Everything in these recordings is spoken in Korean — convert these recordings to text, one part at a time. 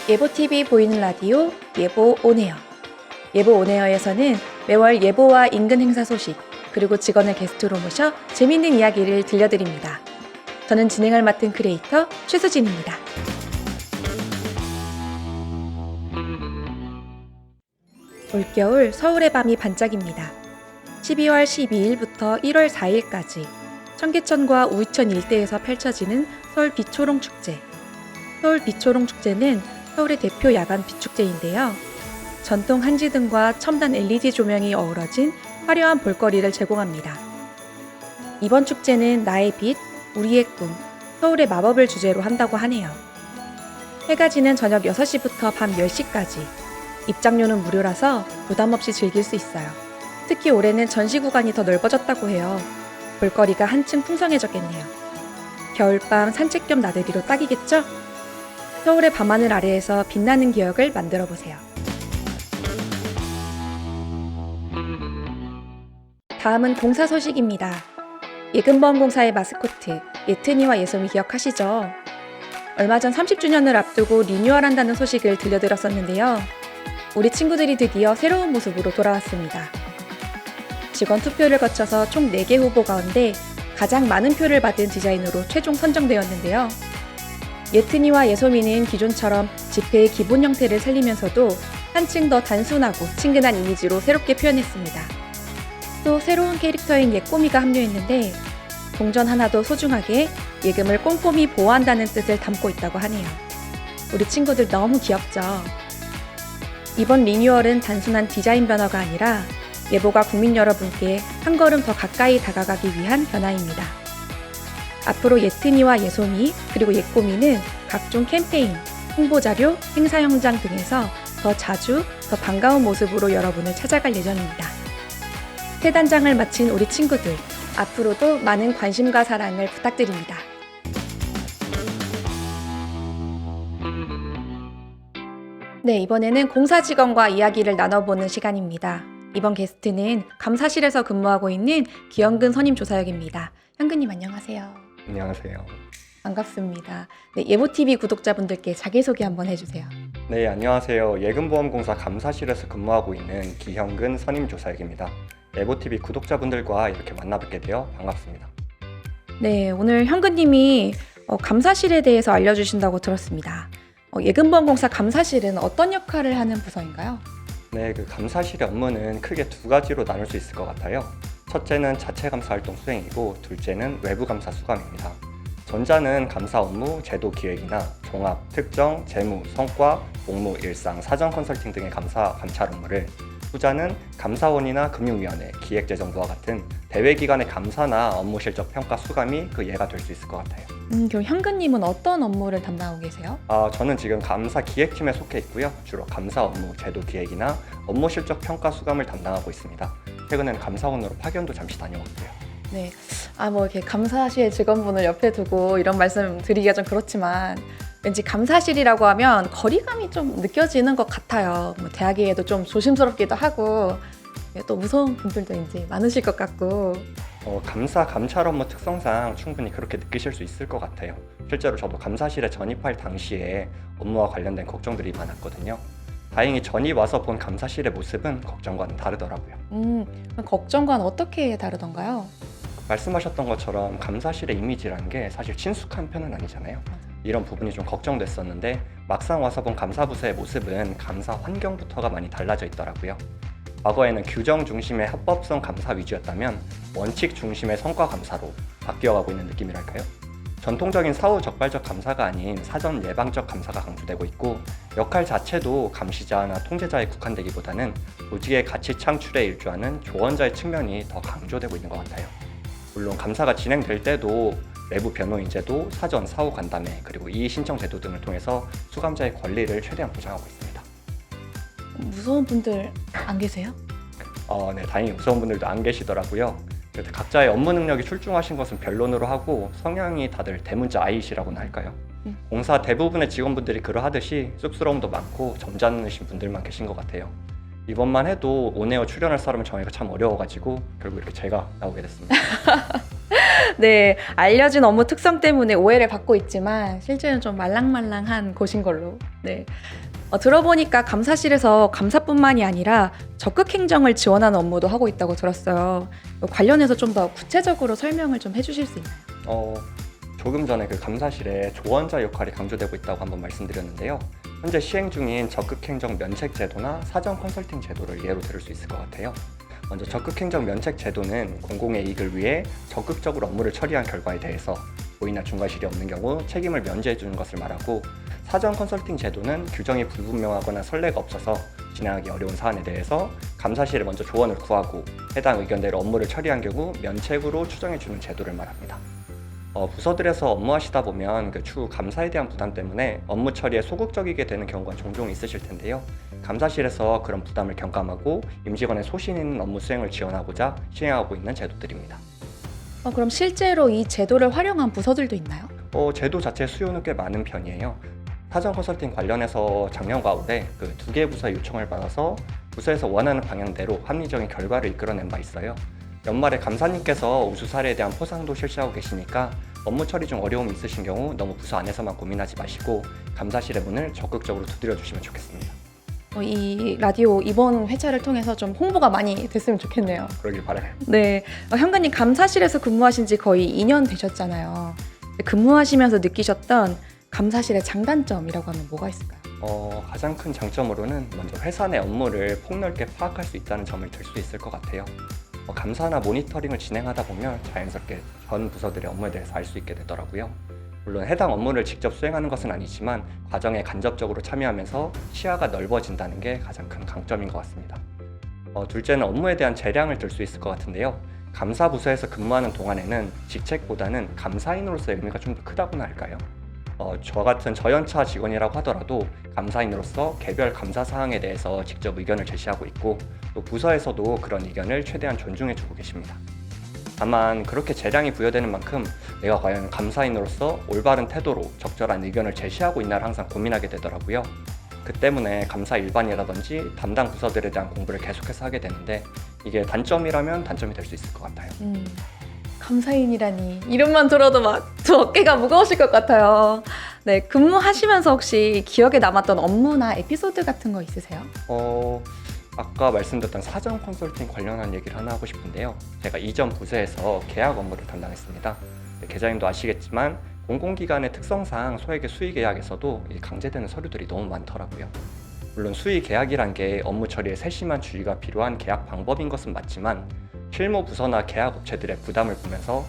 예보TV 보이는 라디오 예보 온에어. 예보 온에어에서는 매월 예보와 인근 행사 소식, 그리고 직원을 게스트로 모셔 재밌는 이야기를 들려드립니다. 저는 진행을 맡은 크리에이터 최수진입니다. 올겨울 서울의 밤이 반짝입니다. 12월 12일부터 1월 4일까지 청계천과 우이천 일대에서 펼쳐지는 서울 빛초롱 축제. 서울 빛초롱 축제는 서울의 대표 야간 빛축제인데요. 전통 한지등과 첨단 LED 조명이 어우러진 화려한 볼거리를 제공합니다. 이번 축제는 나의 빛, 우리의 꿈, 서울의 마법을 주제로 한다고 하네요. 해가 지는 저녁 6시부터 밤 10시까지. 입장료는 무료라서 부담 없이 즐길 수 있어요. 특히 올해는 전시 구간이 더 넓어졌다고 해요. 볼거리가 한층 풍성해졌겠네요. 겨울밤 산책 겸 나들이로 딱이겠죠? 서울의 밤하늘 아래에서 빛나는 기억을 만들어 보세요. 다음은 공사 소식입니다. 예금보험공사의 마스코트 예튼이와 예솜이 기억하시죠? 얼마 전 30주년을 앞두고 리뉴얼한다는 소식을 들려드렸었는데요. 우리 친구들이 드디어 새로운 모습으로 돌아왔습니다. 직원 투표를 거쳐서 총 4개 후보 가운데 가장 많은 표를 받은 디자인으로 최종 선정되었는데요. 예튼이와 예솜이는 기존처럼 지폐의 기본 형태를 살리면서도 한층 더 단순하고 친근한 이미지로 새롭게 표현했습니다. 또 새로운 캐릭터인 예꼬미가 합류했는데 동전 하나도 소중하게 예금을 꼼꼼히 보호한다는 뜻을 담고 있다고 하네요. 우리 친구들 너무 귀엽죠? 이번 리뉴얼은 단순한 디자인 변화가 아니라 예보가 국민 여러분께 한 걸음 더 가까이 다가가기 위한 변화입니다. 앞으로 예튼이와 예솜이 그리고 예꼬미는 각종 캠페인, 홍보자료, 행사 현장 등에서 더 자주, 더 반가운 모습으로 여러분을 찾아갈 예정입니다. 새 단장을 마친 우리 친구들, 앞으로도 많은 관심과 사랑을 부탁드립니다. 네, 이번에는 공사 직원과 이야기를 나눠보는 시간입니다. 이번 게스트는 감사실에서 근무하고 있는 기영근 선임조사역입니다. 현근님 안녕하세요. 안녕하세요. 반갑습니다. 네, 예보TV 구독자분들께 자기소개 한번 해주세요. 네, 안녕하세요. 예금보험공사 감사실에서 근무하고 있는 기형근 선임조사역입니다. 예보TV 구독자분들과 이렇게 만나뵙게 되어 반갑습니다. 네, 오늘 현근님이 감사실에 대해서 알려주신다고 들었습니다. 예금보험공사 감사실은 어떤 역할을 하는 부서인가요? 네, 그 감사실의 업무는 크게 2가지로 나눌 수 있을 것 같아요. 첫째는 자체 감사 활동 수행이고 둘째는 외부 감사 수감입니다. 전자는 감사 업무, 제도 기획이나 종합, 특정, 재무, 성과, 복무, 일상, 사전 컨설팅 등의 감사 관찰 업무를, 후자는 감사원이나 금융위원회, 기획재정부와 같은 대외기관의 감사나 업무 실적 평가 수감이 그 예가 될 수 있을 것 같아요. 그럼 현근님은 어떤 업무를 담당하고 계세요? 저는 지금 감사 기획팀에 속해 있고요. 주로 감사 업무, 제도 기획이나 업무 실적 평가 수감을 담당하고 있습니다. 최근에는 감사원으로 파견도 잠시 다녀왔고요. 네, 이렇게 감사실 직원분을 옆에 두고 이런 말씀 드리기가 좀 그렇지만 왠지 감사실이라고 하면 거리감이 좀 느껴지는 것 같아요. 대하기에도 좀 조심스럽기도 하고 또 무서운 분들도 이제 많으실 것 같고. 감사 감찰 업무 특성상 충분히 그렇게 느끼실 수 있을 것 같아요. 실제로 저도 감사실에 전입할 당시에 업무와 관련된 걱정들이 많았거든요. 다행히 전입 와서 본 감사실의 모습은 걱정과는 다르더라고요. 그럼 걱정과는 어떻게 다르던가요? 말씀하셨던 것처럼 감사실의 이미지라는 게 사실 친숙한 편은 아니잖아요. 이런 부분이 좀 걱정됐었는데 막상 와서 본 감사부서의 모습은 감사 환경부터가 많이 달라져 있더라고요. 과거에는 규정 중심의 합법성 감사 위주였다면 원칙 중심의 성과 감사로 바뀌어가고 있는 느낌이랄까요? 전통적인 사후 적발적 감사가 아닌 사전 예방적 감사가 강조되고 있고, 역할 자체도 감시자나 통제자에 국한되기보다는 조직의 가치 창출에 일조하는 조언자의 측면이 더 강조되고 있는 것 같아요. 물론 감사가 진행될 때도 내부 변호인 제도, 사전 사후 간담회, 그리고 이의 신청 제도 등을 통해서 수감자의 권리를 최대한 보장하고 있습니다. 무서운 분들 안 계세요? 네, 다행히 무서운 분들도 안 계시더라고요. 각자의 업무 능력이 출중하신 것은 변론으로 하고 성향이 다들 대문자 I시라고나 할까요? 공사 대부분의 직원분들이 그러하듯이 쑥스러움도 많고 점잖으신 분들만 계신 것 같아요. 이번만 해도 온에어 출연할 사람을 정하기가 참 어려워가지고 결국 이렇게 제가 나오게 됐습니다. 네, 알려진 업무 특성 때문에 오해를 받고 있지만 실제는 좀 말랑말랑한 곳인 걸로. 네. 들어보니까 감사실에서 감사뿐만이 아니라 적극 행정을 지원하는 업무도 하고 있다고 들었어요. 관련해서 좀 더 구체적으로 설명을 좀 해주실 수 있나요? 조금 전에 그 감사실의 조언자 역할이 강조되고 있다고 한번 말씀드렸는데요. 현재 시행 중인 적극행정 면책 제도나 사전 컨설팅 제도를 예로 들을 수 있을 것 같아요. 먼저 적극행정 면책 제도는 공공의 이익을 위해 적극적으로 업무를 처리한 결과에 대해서 고의나 중과실이 없는 경우 책임을 면제해 주는 것을 말하고, 사전 컨설팅 제도는 규정이 불분명하거나 선례가 없어서 진행하기 어려운 사안에 대해서 감사실에 먼저 조언을 구하고 해당 의견대로 업무를 처리한 경우 면책으로 추정해 주는 제도를 말합니다. 부서들에서 업무하시다 보면 그 추후 감사에 대한 부담 때문에 업무 처리에 소극적이게 되는 경우가 종종 있으실 텐데요. 감사실에서 그런 부담을 경감하고 임직원의 소신 있는 업무 수행을 지원하고자 시행하고 있는 제도들입니다. 그럼 실제로 이 제도를 활용한 부서들도 있나요? 제도 자체 수요는 꽤 많은 편이에요. 사전 컨설팅 관련해서 작년과 올해 그 2개 부서의 요청을 받아서 부서에서 원하는 방향대로 합리적인 결과를 이끌어낸 바 있어요. 연말에 감사님께서 우수 사례에 대한 포상도 실시하고 계시니까 업무 처리 중 어려움이 있으신 경우 너무 부서 안에서만 고민하지 마시고 감사실의 문을 적극적으로 두드려 주시면 좋겠습니다. 이 라디오 이번 회차를 통해서 좀 홍보가 많이 됐으면 좋겠네요. 그러길 바라요. 네, 현관님 감사실에서 근무하신 지 거의 2년 되셨잖아요. 근무하시면서 느끼셨던 감사실의 장단점이라고 하면 뭐가 있을까요? 가장 큰 장점으로는 먼저 회사 내 업무를 폭넓게 파악할 수 있다는 점을 들 수 있을 것 같아요. 감사나 모니터링을 진행하다 보면 자연스럽게 전 부서들의 업무에 대해서 알 수 있게 되더라고요. 물론 해당 업무를 직접 수행하는 것은 아니지만 과정에 간접적으로 참여하면서 시야가 넓어진다는 게 가장 큰 강점인 것 같습니다. 둘째는 업무에 대한 재량을 들 수 있을 것 같은데요. 감사 부서에서 근무하는 동안에는 직책보다는 감사인으로서의 의미가 좀 더 크다고나 할까요? 저 같은 저연차 직원이라고 하더라도 감사인으로서 개별 감사 사항에 대해서 직접 의견을 제시하고 있고, 또 부서에서도 그런 의견을 최대한 존중해주고 계십니다. 다만 그렇게 재량이 부여되는 만큼 내가 과연 감사인으로서 올바른 태도로 적절한 의견을 제시하고 있나를 항상 고민하게 되더라고요. 그 때문에 감사 일반이라든지 담당 부서들에 대한 공부를 계속해서 하게 되는데, 이게 단점이라면 단점이 될 수 있을 것 같아요. 감사인이라니 이름만 들어도 막 저 어깨가 무거우실 것 같아요. 네, 근무하시면서 혹시 기억에 남았던 업무나 에피소드 같은 거 있으세요? 아까 말씀드렸던 사전 컨설팅 관련한 얘기를 하나 하고 싶은데요. 제가 이전 부서에서 계약 업무를 담당했습니다. 계장님도 아시겠지만 공공기관의 특성상 소액의 수의 계약에서도 강제되는 서류들이 너무 많더라고요. 물론 수의 계약이란 게 업무 처리에 세심한 주의가 필요한 계약 방법인 것은 맞지만, 실무 부서나 계약 업체들의 부담을 보면서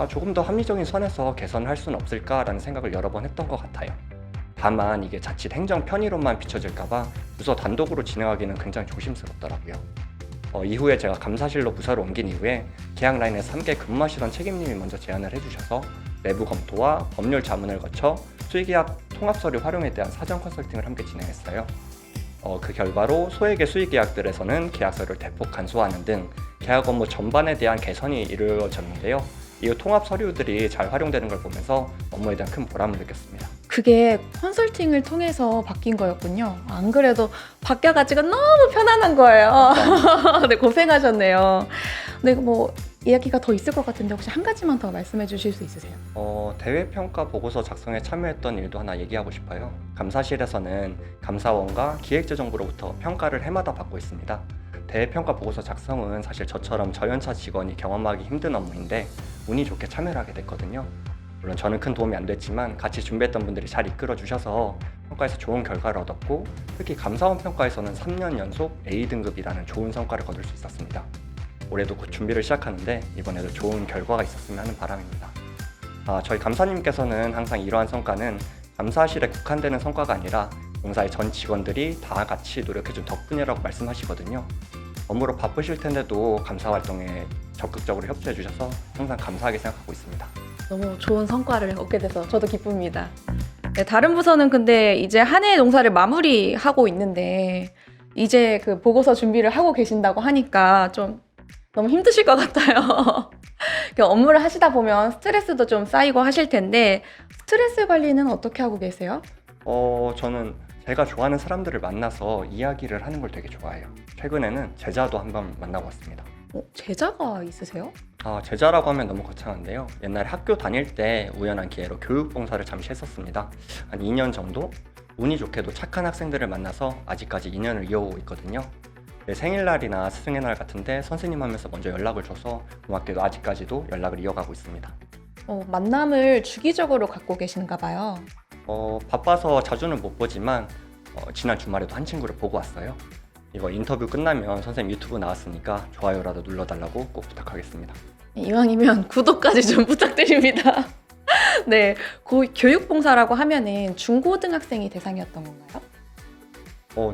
조금 더 합리적인 선에서 개선을 할 수는 없을까라는 생각을 여러 번 했던 것 같아요. 다만 이게 자칫 행정 편의로만 비춰질까봐 부서 단독으로 진행하기는 굉장히 조심스럽더라고요. 이후에 제가 감사실로 부서를 옮긴 이후에 계약 라인에서 함께 근무하시던 책임님이 먼저 제안을 해주셔서 내부 검토와 법률 자문을 거쳐 수의계약 통합서류 활용에 대한 사전 컨설팅을 함께 진행했어요. 그 결과로 소액의 수의 계약들에서는 계약서를 대폭 간소화하는 등 계약 업무 전반에 대한 개선이 이루어졌는데요. 이후 통합 서류들이 잘 활용되는 걸 보면서 업무에 대한 큰 보람을 느꼈습니다. 그게 컨설팅을 통해서 바뀐 거였군요. 안 그래도 바뀌어가지고 너무 편안한 거예요. 네, 고생하셨네요. 네, 뭐 이야기가 더 있을 것 같은데 혹시 한 가지만 더 말씀해 주실 수 있으세요? 대외평가 보고서 작성에 참여했던 일도 하나 얘기하고 싶어요. 감사실에서는 감사원과 기획재정부로부터 평가를 해마다 받고 있습니다. 대외평가 보고서 작성은 사실 저처럼 저연차 직원이 경험하기 힘든 업무인데 운이 좋게 참여를 하게 됐거든요. 물론 저는 큰 도움이 안 됐지만 같이 준비했던 분들이 잘 이끌어 주셔서 평가에서 좋은 결과를 얻었고, 특히 감사원 평가에서는 3년 연속 A등급이라는 좋은 성과를 거둘 수 있었습니다. 올해도 곧 준비를 시작하는데 이번에도 좋은 결과가 있었으면 하는 바람입니다. 저희 감사님께서는 항상 이러한 성과는 감사실에 국한되는 성과가 아니라 공사의 전 직원들이 다 같이 노력해준 덕분이라고 말씀하시거든요. 업무로 바쁘실 텐데도 감사 활동에 적극적으로 협조해 주셔서 항상 감사하게 생각하고 있습니다. 너무 좋은 성과를 얻게 돼서 저도 기쁩니다. 네, 다른 부서는 근데 이제 한 해의 농사를 마무리하고 있는데 이제 그 보고서 준비를 하고 계신다고 하니까 좀 너무 힘드실 것 같아요. 업무를 하시다 보면 스트레스도 좀 쌓이고 하실 텐데 스트레스 관리는 어떻게 하고 계세요? 저는 제가 좋아하는 사람들을 만나서 이야기를 하는 걸 되게 좋아해요. 최근에는 제자도 한번 만나고 왔습니다. 제자가 있으세요? 제자라고 하면 너무 거창한데요. 옛날에 학교 다닐 때 우연한 기회로 교육봉사를 잠시 했었습니다. 한 2년 정도? 운이 좋게도 착한 학생들을 만나서 아직까지 인연을 이어오고 있거든요. 내 생일날이나 스승의 날 같은데 선생님 하면서 먼저 연락을 줘서 고맙게도 아직까지도 연락을 이어가고 있습니다. 만남을 주기적으로 갖고 계신가 봐요. 바빠서 자주는 못 보지만 지난 주말에도 한 친구를 보고 왔어요. 이거 인터뷰 끝나면 선생님 유튜브 나왔으니까 좋아요라도 눌러달라고 꼭 부탁하겠습니다. 이왕이면 구독까지 좀 부탁드립니다. 네, 교육봉사라고 하면은 중고등학생이 대상이었던 건가요?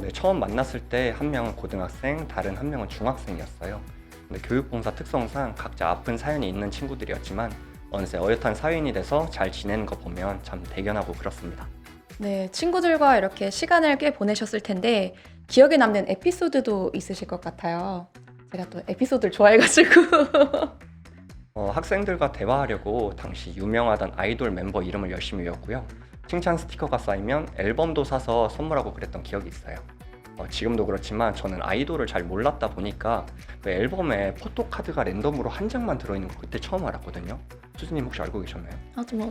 네, 처음 만났을 때 한 명은 고등학생, 다른 한 명은 중학생이었어요. 근데 교육봉사 특성상 각자 아픈 사연이 있는 친구들이었지만 어느새 어엿한 사회인이 돼서 잘 지내는 거 보면 참 대견하고 그렇습니다. 네, 친구들과 이렇게 시간을 꽤 보내셨을 텐데 기억에 남는 에피소드도 있으실 것 같아요. 제가 또 에피소드를 좋아해가지고. 학생들과 대화하려고 당시 유명하던 아이돌 mem버 이름을 열심히 외웠고요. 칭찬 스티커가 쌓이면 앨범도 사서 선물하고 그랬던 기억이 있어요. 지금도 그렇지만 저는 아이돌을 잘 몰랐다 보니까 그 앨범에 포토카드가 랜덤으로 한 장만 들어있는 거 그때 처음 알았거든요. 수진님 혹시 알고 계셨나요?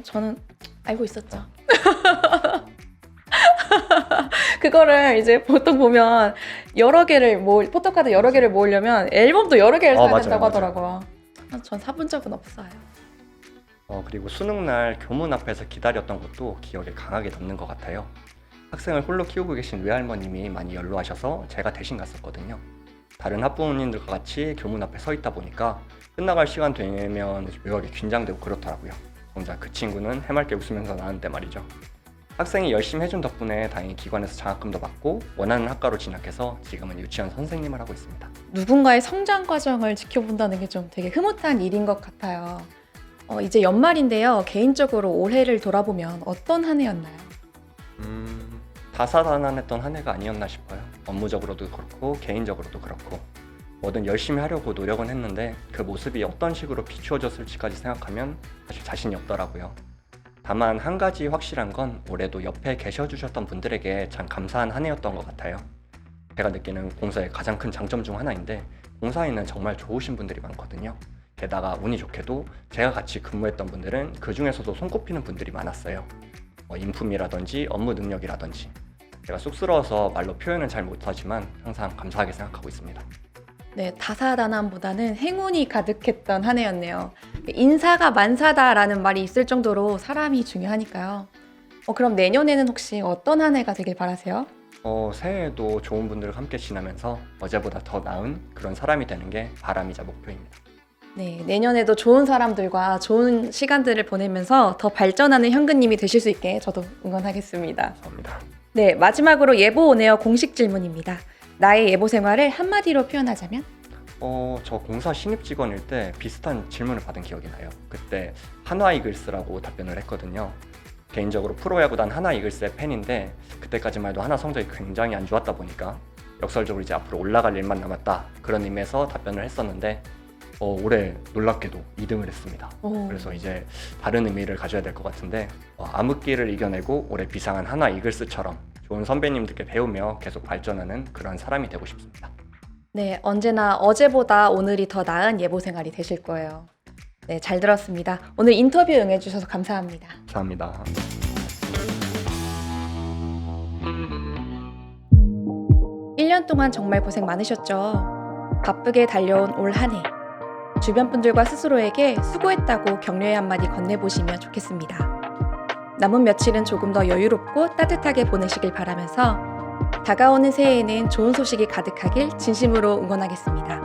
저는 알고 있었죠. 그거를 이제 보통 보면 포토카드 여러 개를 모으려면 앨범도 여러 개를 사야 된다고 하더라고요. 전 사본 적은 없어요. 그리고 수능날 교문 앞에서 기다렸던 것도 기억에 강하게 남는 것 같아요. 학생을 홀로 키우고 계신 외할머님이 많이 연로하셔서 제가 대신 갔었거든요. 다른 학부모님들과 같이 교문 앞에 서 있다 보니까 끝나갈 시간 되면 묘하게 긴장되고 그렇더라고요. 정작 그 친구는 해맑게 웃으면서 나왔는데 말이죠. 학생이 열심히 해준 덕분에 다행히 기관에서 장학금도 받고 원하는 학과로 진학해서 지금은 유치원 선생님을 하고 있습니다. 누군가의 성장 과정을 지켜본다는 게 좀 되게 흐뭇한 일인 것 같아요. 이제 연말인데요. 개인적으로 올해를 돌아보면 어떤 한 해였나요? 다사다난했던 한 해가 아니었나 싶어요. 업무적으로도 그렇고 개인적으로도 그렇고 뭐든 열심히 하려고 노력은 했는데 그 모습이 어떤 식으로 비추어졌을지까지 생각하면 사실 자신이 없더라고요. 다만 한 가지 확실한 건 올해도 옆에 계셔주셨던 분들에게 참 감사한 한 해였던 것 같아요. 제가 느끼는 봉사의 가장 큰 장점 중 하나인데 봉사에는 정말 좋으신 분들이 많거든요. 게다가 운이 좋게도 제가 같이 근무했던 분들은 그 중에서도 손꼽히는 분들이 많았어요. 인품이라든지 업무 능력이라든지 제가 쑥스러워서 말로 표현은 잘 못하지만 항상 감사하게 생각하고 있습니다. 네, 다사다난보다는 행운이 가득했던 한 해였네요. 인사가 만사다라는 말이 있을 정도로 사람이 중요하니까요. 그럼 내년에는 혹시 어떤 한 해가 되길 바라세요? 새해에도 좋은 분들과 함께 지나면서 어제보다 더 나은 그런 사람이 되는 게 바람이자 목표입니다. 네, 내년에도 좋은 사람들과 좋은 시간들을 보내면서 더 발전하는 현근님이 되실 수 있게 저도 응원하겠습니다. 감사합니다. 네, 마지막으로 예보 오네요 공식 질문입니다. 나의 예보 생활을 한마디로 표현하자면? 저 공사 신입 직원일 때 비슷한 질문을 받은 기억이 나요. 그때 한화 이글스라고 답변을 했거든요. 개인적으로 프로야구단 한화 이글스의 팬인데 그때까지만 해도 한화 성적이 굉장히 안 좋았다 보니까 역설적으로 이제 앞으로 올라갈 일만 남았다 그런 의미에서 답변을 했었는데 올해 놀랍게도 2등을 했습니다. 그래서 이제 다른 의미를 가져야 될 것 같은데 암흑기를 이겨내고 올해 비상한 한화 이글스처럼 좋은 선배님들께 배우며 계속 발전하는 그런 사람이 되고 싶습니다. 네, 언제나 어제보다 오늘이 더 나은 예보 생활이 되실 거예요. 네, 잘 들었습니다. 오늘 인터뷰 응해주셔서 감사합니다. 감사합니다. 일 년 동안 정말 고생 많으셨죠? 바쁘게 달려온 올 한 해. 주변 분들과 스스로에게 수고했다고 격려의 한마디 건네보시면 좋겠습니다. 남은 며칠은 조금 더 여유롭고 따뜻하게 보내시길 바라면서 다가오는 새해에는 좋은 소식이 가득하길 진심으로 응원하겠습니다.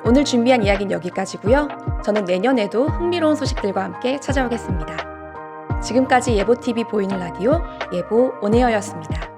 오늘 준비한 이야기는 여기까지고요. 저는 내년에도 흥미로운 소식들과 함께 찾아오겠습니다. 지금까지 예보TV 보이는 라디오 예보 온에어였습니다.